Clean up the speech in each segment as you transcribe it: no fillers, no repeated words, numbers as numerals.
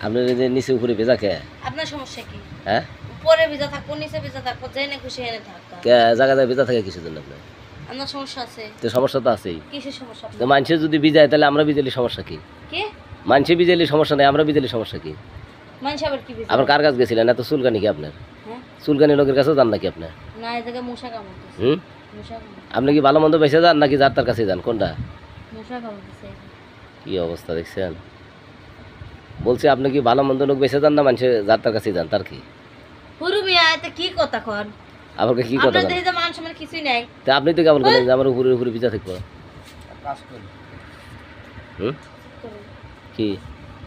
আপনার এই যে নিচে উপরে ভেজা কে? আপনার সমস্যা কি? হ্যাঁ? উপরে ভিজা থাকবো, নিচে ভিজা থাকবো, যেখানে খুশি এনে থাকবো। কে জায়গা জায়গা ভেজা থাকে কিসের জন্য আপনার? আপনার সমস্যা আছে? তো সমস্যা তো আছেই। কিসের সমস্যা তো আপনার? মানুষে যদি ভিজায় তাহলে আমরা ভিজাইলে সমস্যা কি? কে? মানুষে ভিজাইলে সমস্যা নাই, আমরা ভিজাইলে সমস্যা কি? মানুষ আবার কি ভিজা? আবার কার কাছে গেছিলেন? এত চুলকানি কি আপনার? হ্যাঁ? চুলকানি লোকের কাছেও যান নাকি আপনার? না, এই জায়গায় মশা কামড়াতেছে। হুম? মশা কামড়াতেছে। আপনি কি ভালো মন্দ বেঁচে যান নাকি যার তার কাছে যান? কোনটা? মশা কামড়াতেছে। কি অবস্থা দেখছেন? বলছি আপনি কি ভালো মন্দ লোক বেঁচে যান না মানুষে যার তার কাছে যান? তার কি? পুরু মিয়া, এটা কি কথা কন? আবার কি কথা আপনার বলেন? দেহে যে মান সম্মান কিছুই নাই। তা আপনি তো কেমন করেন যে আমার উপরে উপরে ভিজা থাকবো? হুম? কি?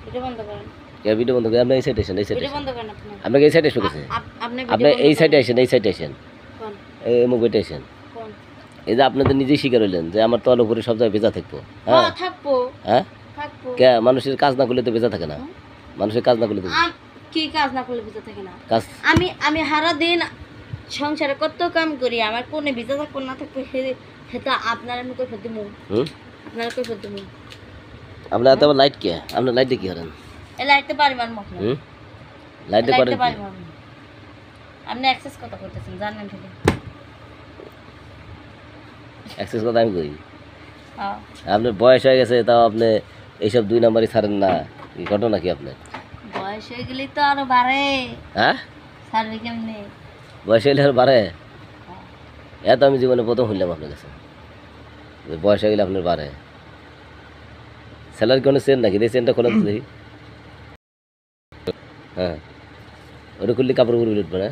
ভিডিও বন্ধ করেন। কে ভিডিও বন্ধ করে? আপনি এই সাইডে আসেন, এই সাইডে ভিডিও আসেন। বন্ধ করেন আপনি। আপনাকে এই সাইডে শুকেছে। আপনি আপনি ভিডিও এই বন্ধ সাইডে করেন। আসেন, এই সাইডে আসেন। কোন? এই মুভিটা আসেন। কোন? এই যে আপনি তো নিজেই স্বীকার হইলেন যে আমার তল উপরে সব জায়গায় ভেজা থাকবো। হ্যাঁ? থাকবো। হ্যাঁ? থাকবো। কে মানুষের কাজ না করলে তো ভেজা থাকে না। মানুষের কাজ না করলে তো কি কাজ না করলে ভিজা থাকে না? কাজ আমি সারা দিন সংসারে কত কাম করি, আমার কোনে ভিজা থাকবো না থাকবো সেটা আপনার আমি কই ফেলতে মুখ হুম? আপনার কই ফেলতে মুখ আপনার এত লাইট কে? আপনার লাইটে কি করেন? এ লাইটতে পারি মান মুখ না হুম? লাইটে করেন লাইটতে কি? পারি মান আপনি অ্যাক্সেস কত করতেছেন জানেন ঠিক অ্যাক্সেস কথা আমি করি। হ্যাঁ আপনার বয়স হয়ে গেছে তাও আপনি এইসব দুই নাম্বারই ছাড়েন না। কি ঘটনা কি আপনার? বয়স হয়ে গেলেই তো আরো বাড়ে। হ্যাঁ? সারবে কেমনে? বয়স হইলে আর বাড়ে? এত আমি জীবনে প্রথম শুনলাম আপনার কাছে যে বয়স হয়ে গেলে আপনার বাড়ে। স্যালারি কোনো চেন নাকি? এই চেনটা খোলেন তো দেখি। হ্যাঁ, ওটা খুললে কাপড় উপরে উঠবে না?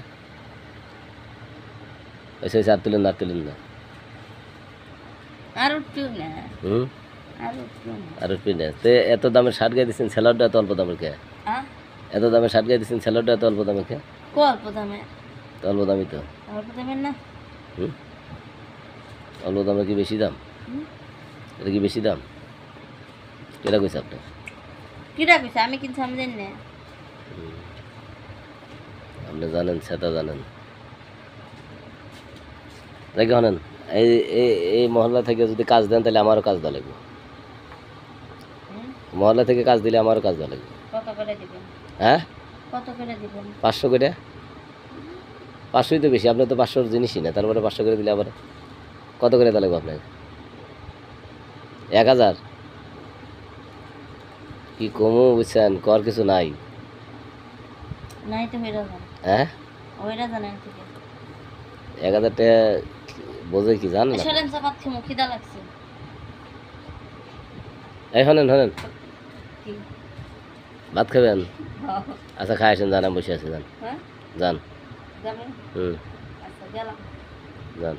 ওইসে আর তুলেন না, আর তুলেন না। আর উঠতো না হুম? আর উঠতো না আর উঠবি না। তো এত দামের শার্ট গায়ে দিচ্ছেন, স্যালাডটা এত অল্প দামের কে? হ্যাঁ এত দামের শার্ট গায়ে দিচ্ছেন, স্যালাডটা এত অল্প দামের কে? অল্প দামে তো অল্প দামই তো। অল্প দামের না হুম? অল্প দামে কি বেশি দাম? হুম? এটা কি বেশি দাম? কেটা কইছে আপনার? কিরা কইছে আমি কিন্তু আমি জানি না আপনি জানেন, সেটা জানেন। দেখে শোনেন, এই এই এই মহল্লা থেকে যদি কাজ দেন তাহলে আমারও কাজ দেওয়া লাগবে। হুম? মহল্লা থেকে কাজ দিলে আমারও কাজ দেওয়া লাগবে। কত করে দিবেন? হ্যাঁ? কত করে দিবেন? 500 করে? 500ই তো বেশি। আপনি তো 500-র জিনিসই না, তারপরে 500 করে দিলে আবার কত করে দেওয়া লাগবে আপনাকে? 1000? কি কমু বুঝছেন, কর কিছু নাই। নাই তো হইরা যান হ্যাঁ? ওইরা জানেন ঠিক 1000 টাকা বোঝে কি জানেন না? সরেন চাপাত খেমো খিদা লাগছে এই শোনেন শোনেন, কি ভাত খাবেন? হ্যাঁ আচ্ছা খাই আসেন, যান, আমি বসে আছি, যান হ্যাঁ যান। যাবেন হুম, আচ্ছা গেলাম যান।